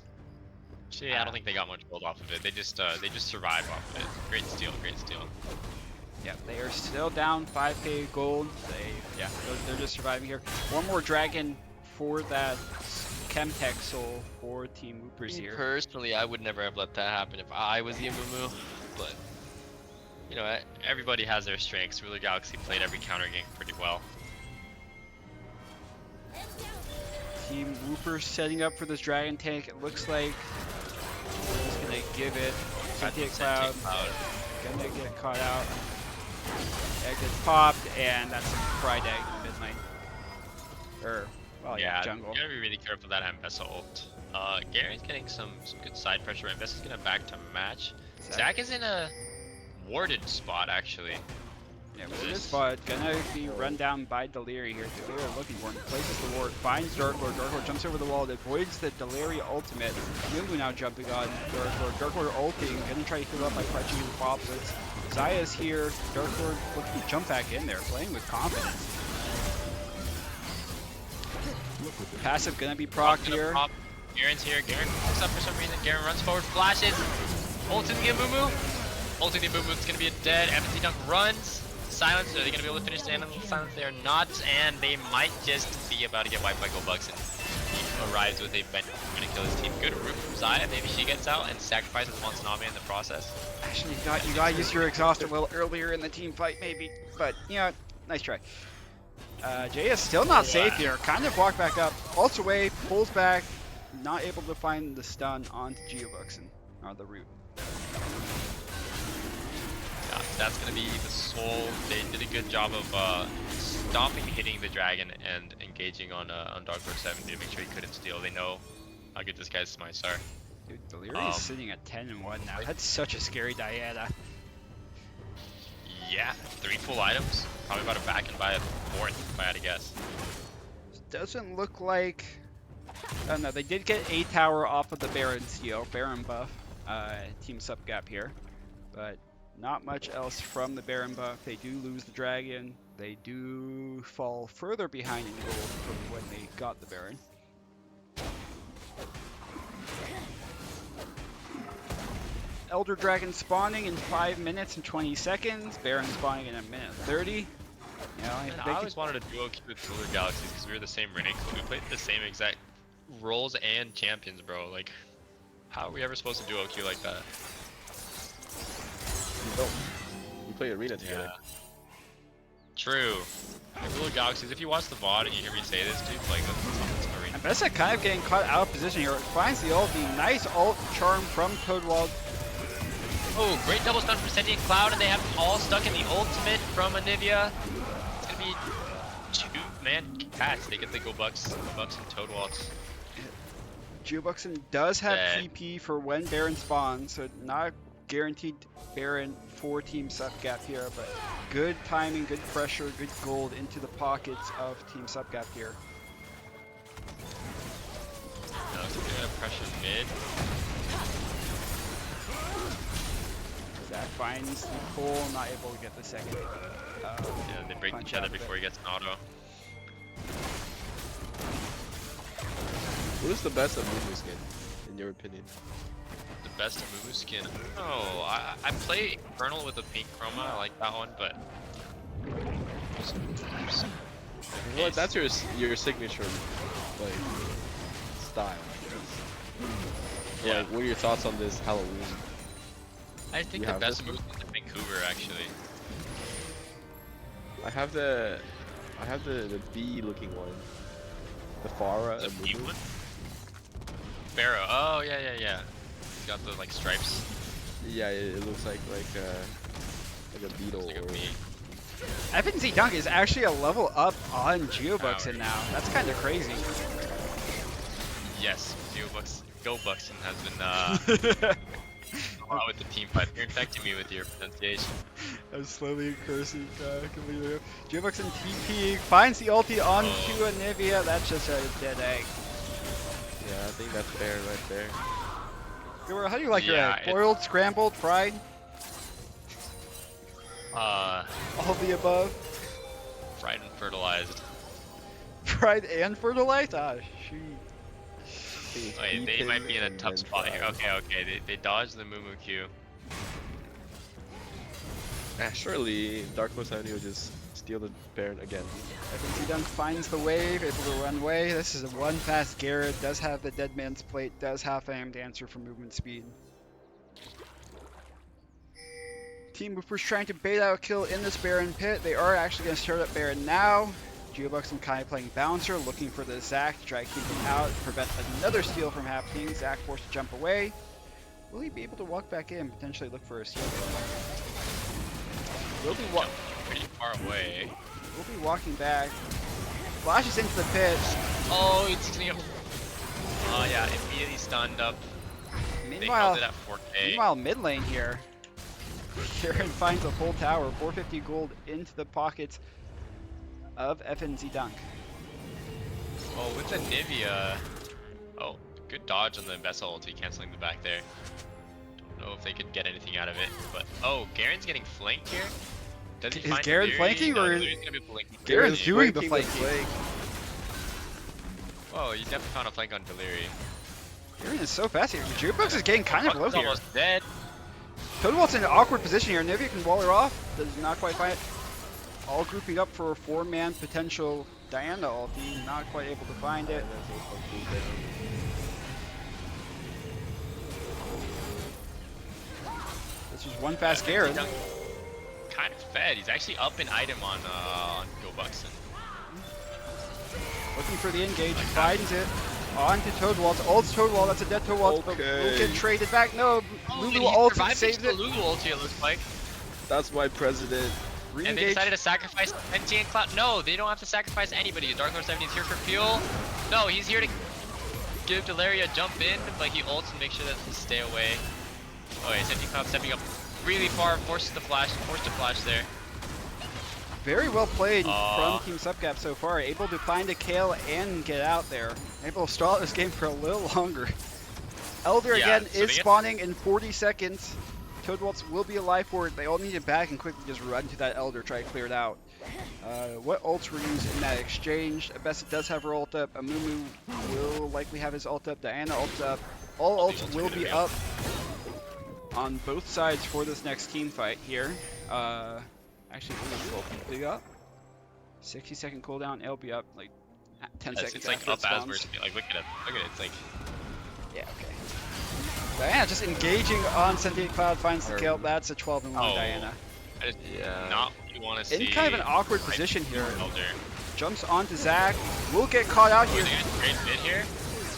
Actually, I don't think they got much gold off of it. They just survived off of it. Great steal, great steal. Yeah, they are still down 5k gold. They're just surviving here. One more dragon for that Chemtech soul for Team Woopers here. Personally, I would never have let that happen if I was the Amumu, but you know, everybody has their strengths. Ruler Galaxy played every counter game pretty well. Team Woopers setting up for this dragon tank. It looks like he's gonna give it. Sentient Cloud gonna get caught out. Egg gets popped, and that's a fried egg midnight. Well, Yeah, jungle. you gotta be really careful of that Ambessa ult. Gary's getting some good side pressure. Ambessa's gonna back to match. Zach is in a warded spot actually. Yeah, with this spot, gonna be run down by Deliri here. Deliri looking for him, places the ward, finds Dark Lord. Dark Lord jumps over the wall, avoids the Deliri ultimate. Yungu now jumping on Dark Lord. Dark Lord ulting, gonna try to heal up by punching the poplets. Zaya's here. Dark Lord looking to jump back in there, playing with confidence. Passive gonna be proc here. Garen's here. Garen picks up for some reason. Garen runs forward, flashes. Ulting the Amumu. Ulting the Amumu, it's gonna be a dead. FNZ Dunk runs. Silence. Are they gonna be able to finish the animal silence? They are not, and they might just be about to get wiped by Gobucks. And he arrives with a bench to kill his team. Good root from Zaya. Maybe she gets out and sacrifices Monsaname in the process. Actually, you got to use your exhaust a little earlier in the team fight, maybe. But, you know, nice try. Jay is still not safe here. Kind of walked back up. Ults away, pulls back. Not able to find the stun onto Geobuxen, or the root. Yeah, that's gonna be the soul. They did a good job of stopping hitting the dragon and engaging on Dark Lord 7 to make sure he couldn't steal. They know how good this guy's smites are. Dude, Delirium is sitting at 10-1 now. That's such a scary Diana. Yeah, 3 full items. Probably about to back and buy a 4th if I had to guess. Doesn't look like... Oh no, they did get a tower off of the Baron steal, Baron buff. Team Supp gap here. But not much else from the Baron buff. They do lose the dragon. They do fall further behind in gold from when they got the Baron. Elder Dragon spawning in 5 minutes and 20 seconds. Baron spawning in 1 minute 30. You know, I always wanted a duo queue with Solar Galaxies because we were the same rank. We played the same exact roles and champions, bro. Like, how are we ever supposed to duo queue like that? You play arena together. Yeah. True. Solar Galaxies. If you watch the VOD and you hear me say this, dude, like that's arena. And Bessa kind of getting caught out of position here. Finds the ult, the nice ult charm from Toadwald. Oh, great double stun from Sentient Cloud, and they have them all stuck in the ultimate from Anivia. It's gonna be 2-man cats. They get the Bucks and Toadwalds. Geobuxen does have Dead. TP for when Baron spawns, so not guaranteed Baron for Team Supp gap here, but good timing, good pressure, good gold into the pockets of Team Supp gap here. No, so they're gonna pressure mid. Zach finds the pull, not able to get the second. Yeah, they break each other before he gets an auto. What is the best Amumu skin, in your opinion? The best Amumu skin. Oh, I play Infernal with a pink chroma. I like that one, but Well, that's your signature like style. Yeah. Like, what are your thoughts on this Halloween? I think You the have best this move is in Vancouver, actually. I have the bee looking one. The Farah The Amumu. pink one? Pharaoh. Oh yeah. He's got the like stripes. Yeah, it looks like a beetle Like a or bee. FNZ Dunk is actually a level up on Geobuxen now. That's kind of crazy. Yes, Go Buxton has been out with the team fight. You're infecting me with your pronunciation. I'm slowly cursing completely. Geobuxen TP finds the ulti onto Anivia. That's just a dead egg. Yeah, I think that's fair right there. Gilbert, how do you like your Yeah, egg? Boiled, scrambled, fried? All the above? Fried and fertilized. Fried and fertilized? Ah, shoot. Wait, they might be in a tough spot here. Okay, they dodged the Mumu Q. Surely Dark Horse 70 will just steal the Baron again. FNZ Dunk finds the wave, able to run away. This is a one fast Garrett, does have the Dead Man's Plate, does have Am Dancer for movement speed. Team Woopers trying to bait out a kill in this Baron pit. They are actually going to start up Baron now. Geobuxen kind of playing bouncer, looking for the Zac to try to keep him out, prevent another steal from happening. Zac forced to jump away. Will he be able to walk back in, potentially look for a steal? Will be pretty far away. Will be walking back. Flashes into the pit. Oh, it's gonna get. Oh yeah, immediately stunned up. They held it at 4K. Meanwhile, mid lane here. Karen finds a full tower, 450 gold into the pockets of FNZ Dunk. Oh, with the Nivea. Oh, good dodge on the vessel ulti, canceling the back there. Don't know if they could get anything out of it, but oh, Garen's getting flanked here. Does he Is find Garen Delirium? flanking, No, or Delirium's gonna be flanking. Garen's doing the Flanking flanking? Whoa, you definitely found a flank on Delirium. Garen is so fast here. Jukebox is getting kind of low He's here. almost dead. Toadwalt's in an awkward position here. Nivea can wall her off. Does not quite find it. All grouping up for a 4-man potential Diana ulti. Not quite able to find it. This is one fast Garen. Kind of fed. He's actually up an item on Go Buxton. Looking for the engage. Finds it. On to Toadwalt. Ults Toadwalt. That's a dead Toadwalt. But Okay. will get traded back. No. Oh, Lulu he ults and survived saves the it. Lulu ulti, it looks like. That's my president. And they Re-engage. decided to sacrifice NT and Cloud. No, they don't have to sacrifice anybody. Dark Lord 70 is here for fuel. No, he's here to give Delaria a jump in, but he ults and makes sure that he stay away. Oh, yeah, NT Cloud stepping up really far, forced to flash there. Very well played from Team Subcap so far. Able to find a Kale and get out there. Able to stall out this game for a little longer. Elder Yeah, again so is they get- spawning in 40 seconds. Toadwaltz will be alive for it. They all need it back and quickly just run to that Elder, try to clear it out. What ults were used in that exchange? Abessa does have her ult up. Amumu will likely have his ult up. Diana ults up. All ults will be up on both sides for this next team fight here. Actually, Amumu will completely up. 60-second cooldown. It'll be up like 10 seconds. It's like after up it as we're spawns. like look at it. It's like Yeah, okay. Diana just engaging on Sentient Cloud, finds the kill. That's a 12-1 Diana. that is Yeah. not what you want to see. In kind of an awkward position here. Elder. Jumps onto Zac. Will get caught out Oh, here. they got great mid here.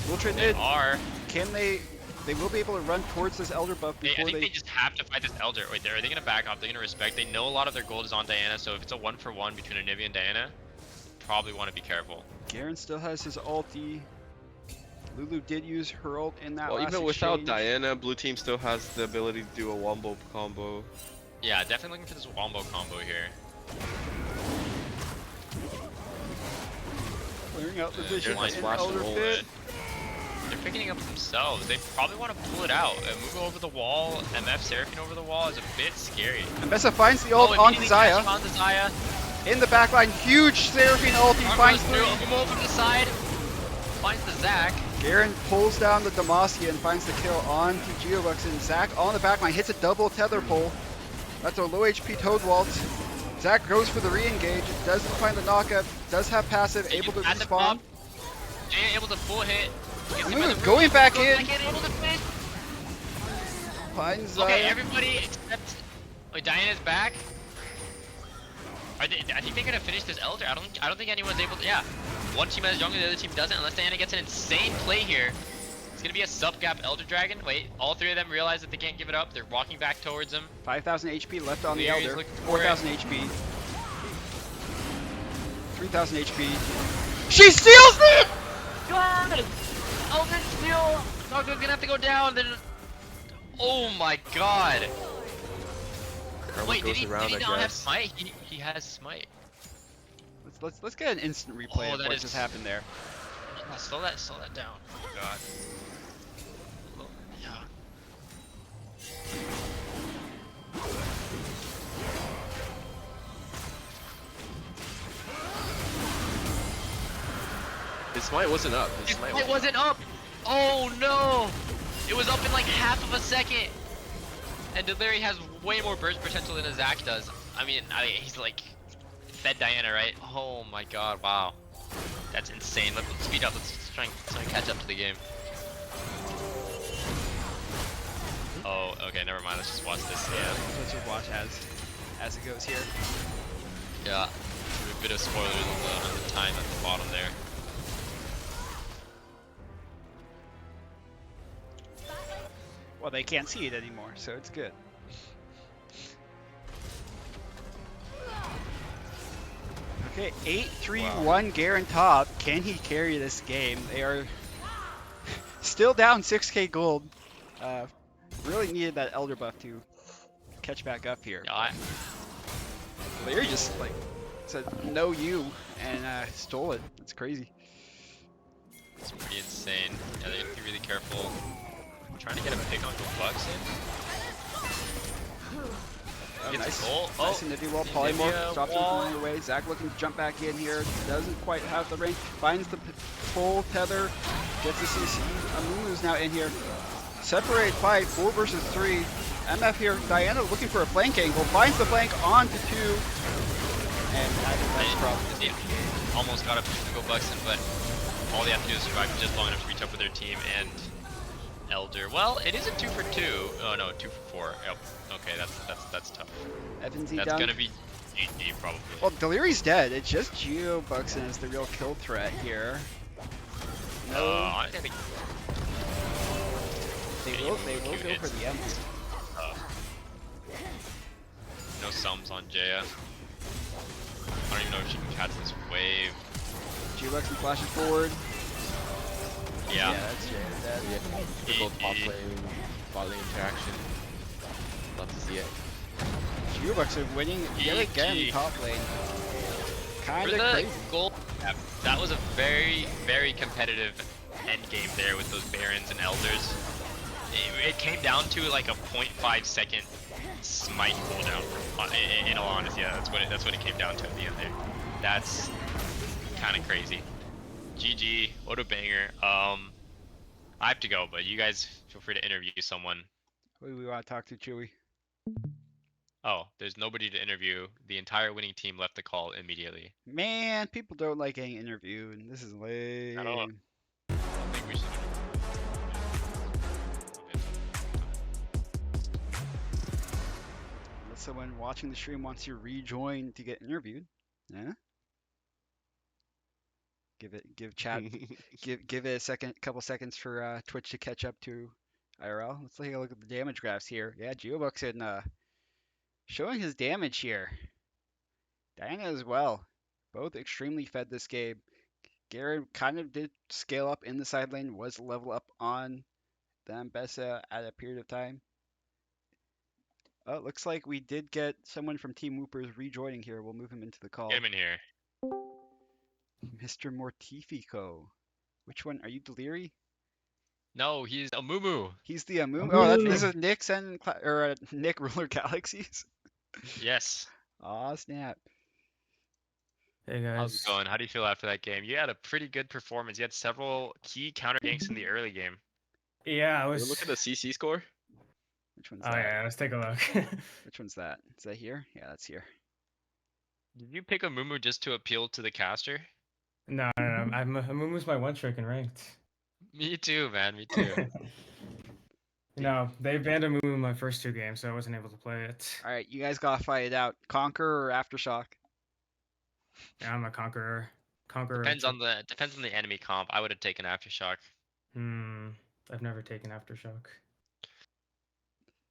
Will trade They mid. are. Can they? They will be able to run towards this Elder buff I before think they. they just have to fight this Elder. Wait, are they gonna back off? They're gonna respect. They know a lot of their gold is on Diana, so if it's a 1-for-1 between Anivia and Diana, probably want to be careful. Garen still has his ulti. Lulu did use her ult in that Well, last even without exchange. Diana, blue team still has the ability to do a wombo combo. Yeah, definitely looking for this wombo combo here. Clearing out the Yeah, vision Garen's in flashing Elder ult. fit. They're picking it up themselves. They probably want to pull it out. Move over the wall. MF Seraphine over the wall is a bit scary. And Bessa finds the ult on immediately Zaya. catching on to Zaya. In the backline, huge Seraphine ulti. Arm Finds goes through. three. Move over to the side. Finds the Zac. Garen pulls down the Demacia and finds the kill on to Geobux, and Zac on the backline hits a double tether pull. That's a low HP Toadwalt. Zac goes for the re-engage, doesn't find the knockup, does have passive, able to At the respawn. top. Jay able to full hit. Gets hit by the Going roof, back goes in. able to finish. Finds Zaya. Okay, everybody except. Wait, Diana's back. I think they're gonna finish this Elder. I don't think anyone's able to. Yeah, one team has jungle, the other team doesn't. Unless Diana gets an insane play here, it's gonna be a sub gap Elder Dragon. Wait, all three of them realize that they can't give it up. They're walking back towards him. 5,000 HP left on the Leary's Elder. looking for 4,000 HP. 3,000 HP. She steals it! God! Elder steal. Doggo's gonna have to go down. Then. Oh my God! Karma Wait, did goes he around, not I have guess. smite? He has smite. Let's get an instant replay Oh, of that what is- just happened there. Oh, slow that down. Oh God. Oh, yeah. His smite wasn't up. His His smite smite wasn't up. Oh no! It was up in like half of a second. And Deliri has way more burst potential than a Zac does. I mean, he's like fed Diana, right? Oh my God! Wow, that's insane. Let's speed up. Let's try and catch up to the game. Oh, okay. Never mind. Let's just watch this. Yeah, let's just watch as it goes here. Yeah. A bit of spoilers on the time at the bottom there. Well, they can't see it anymore, so it's good. Okay, 8-3-1 Garen top. Can he carry this game? They are still down 6k gold. Really needed that Elder buff to catch back up here. Yeah, Larry just like said no you and stole it. That's crazy. it's pretty insane. Yeah, they have to be really careful. I'm trying to get a pick on Bucks in. Oh, Gets nice. a goal. Nice Oh, Nifty wall. Nifty Polymorph stops him wall. from running away. Zac looking to jump back in here. Doesn't quite have the range. Finds the full tether. Gets the CC. Amumu's now in here. Separate fight, 4 versus 3. MF here, Diana looking for a flank angle, finds the flank onto 2. And I think that's probably... Almost got a single Buxton, but all they have to do is survive just long enough to reach up with their team and Elder. Well, it is a 2 for 2. Oh no, 2 for 4. Yep. Okay, that's tough. FNZ That's down. gonna be GG probably. Well, Deliri's dead. It's just Geo Buxton is the real kill threat here. No, I think they will go for the end. no sums on Jaya. I don't even know if she can catch this wave. Geo Buxton flashes forward. Yeah. That's Jaya's dead. Yeah, typical top lane, bot lane interaction. Love to see it. Geo Buxton winning yet again GG. top lane. For Kinda the crazy. gold cap, that was a very, very competitive end game there with those Barons and Elders. It came down to like a 0.5 second smite cooldown. In all honesty, yeah, that's what it came down to at the end there. That's kind of crazy. GG, what a banger. I have to go, but you guys feel free to interview someone. Who do we want to talk to, Chewy? Oh, there's nobody to interview. The entire winning team left the call immediately. Man, people don't like getting interviewed, and this is lame. I don't think we should. Unless someone watching the stream wants to rejoin to get interviewed. Yeah. Give chat, give it a couple seconds for Twitch to catch up to IRL. Let's take a look at the damage graphs here. Yeah, GeoBuxton showing his damage here. Diana as well. Both extremely fed this game. Garen kind of did scale up in the side lane, was level up on the Ambessa at a period of time. Oh, it looks like we did get someone from Team Woopers rejoining here. We'll move him into the call. Get him in here. Mr. Mortifico. Which one? Are you Deliri? No, he's a Mumu. He's the Amumu. Oh, this is Nick's and Nick Ruler Galaxies. Yes. Aw, snap. Hey guys. How's it going? How do you feel after that game? You had a pretty good performance. You had several key counter ganks in the early game. Yeah, I Hey, was. look at the CC score. Which one's Oh that? yeah, let's take a look. Which one's that? Is that here? Yeah, that's here. Did you pick a Mumu just to appeal to the caster? No, Amumu's my one trick in ranked. Me too, man. Me too. No, they banned Amumu in my first 2 games, so I wasn't able to play it. All right, you guys gotta fight it out. Conquer or Aftershock? Yeah, I'm a conqueror. Conqueror. depends on the enemy comp. I would have taken Aftershock. I've never taken Aftershock.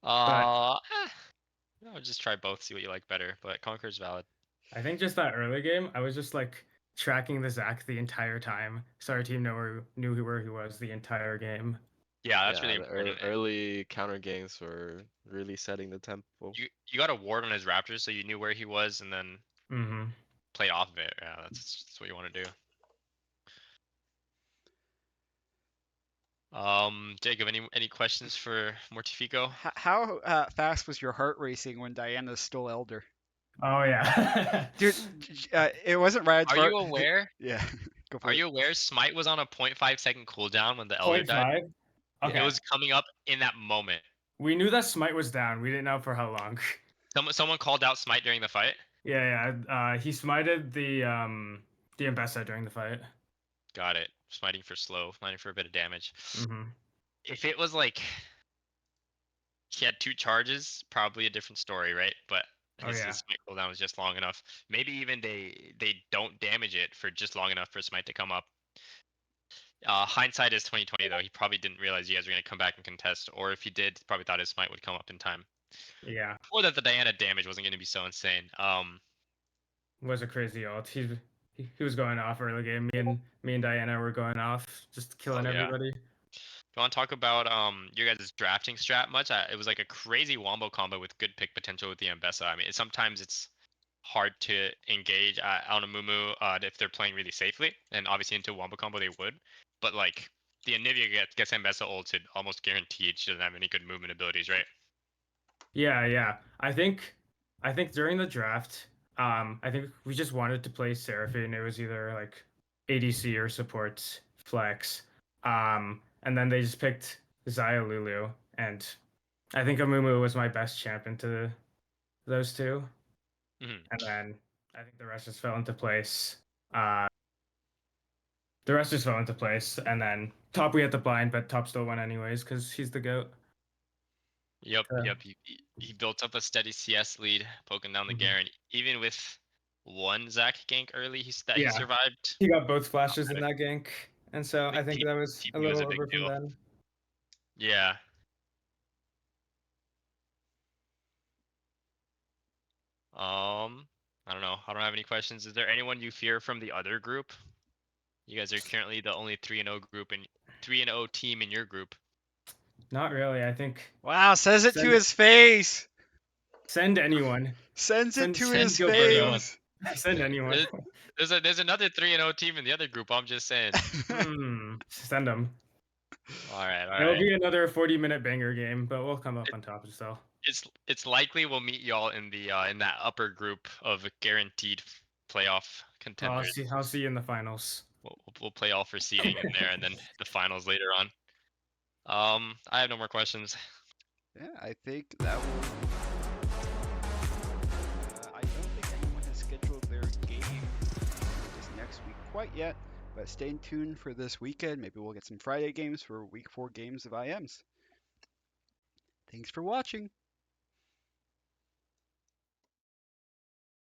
I'll just try both, see what you like better. But Conqueror's valid. I think just that early game, I was just like tracking the Zac the entire time, so our team knew where he was the entire game. Yeah, that's really the important. early counter gangs were really setting the tempo. You got a ward on his Raptors, so you knew where he was, and then Mm-hmm. play off of it. Yeah, that's what you want to do. Jacob, any questions for Mortifico? How fast was your heart racing when Diana stole Elder? Oh yeah. Dude, it wasn't right. Are you aware? Yeah. Go for Are it. you aware Smite was on a 0.5 second cooldown when the Elder died? 0.5? Okay. It was coming up in that moment. We knew that Smite was down. We didn't know for how long. Someone called out Smite during the fight? Yeah. He smited the Ambessa during the fight. Got it. Smiting for slow, smiting for a bit of damage. Mm-hmm. If it was like he had 2 charges, probably a different story, right? But his smite cooldown was just long enough. Maybe even they don't damage it for just long enough for smite to come up. Hindsight is 2020 though. He probably didn't realize you guys were gonna come back and contest, or if he did, he probably thought his smite would come up in time. Yeah. Or that the Diana damage wasn't gonna be so insane. Was a crazy ult. He was going off early game. Me and Diana were going off, just killing everybody. Do you want to talk about your guys' drafting strat much? It was like a crazy wombo combo with good pick potential with the Ambessa. I mean, sometimes it's hard to engage on a Mumu if they're playing really safely, and obviously into a wombo combo they would. But like the Anivia gets Ambessa ulted, almost guaranteed she doesn't have any good movement abilities, right? Yeah. I think during the draft, I think we just wanted to play Seraphine. It was either like ADC or support flex. And then they just picked Xayah Lulu, and I think Amumu was my best champion to those two. Mhm. And then I think the rest just fell into place. And then top we had to blind, but top still won anyways because he's the goat. Yep, Uh, yep. He built up a steady CS lead, poking down the Mhm. Garen. Even with one Zac gank early, he Yeah. survived. He got both flashes in that gank, and so I think T- that was a TP was little a big over from deal. then. Yeah. I don't know. I don't have any questions. Is there anyone you fear from the other group? You guys are currently the only 3-0 group and 3-0 team in your group. Not really. I think Wow, says it to Send- his face. send anyone. Sends it to Send his Gilberto. face. Send anyone. There's another 3-0 team in the other group. I'm just saying. Send them. All right, all It'll right. be another 40-minute banger game, but we'll come up on top still. It's likely we'll meet y'all in that upper group of guaranteed playoff contenders. I'll see you in the finals. We'll play all for seeding in there, and then the finals later on. I have no more questions. Yeah, I think that will. I don't think anyone has scheduled their game this next week quite yet, but stay tuned for this weekend. Maybe we'll get some Friday games for week 4 games of IMs. Thanks for watching.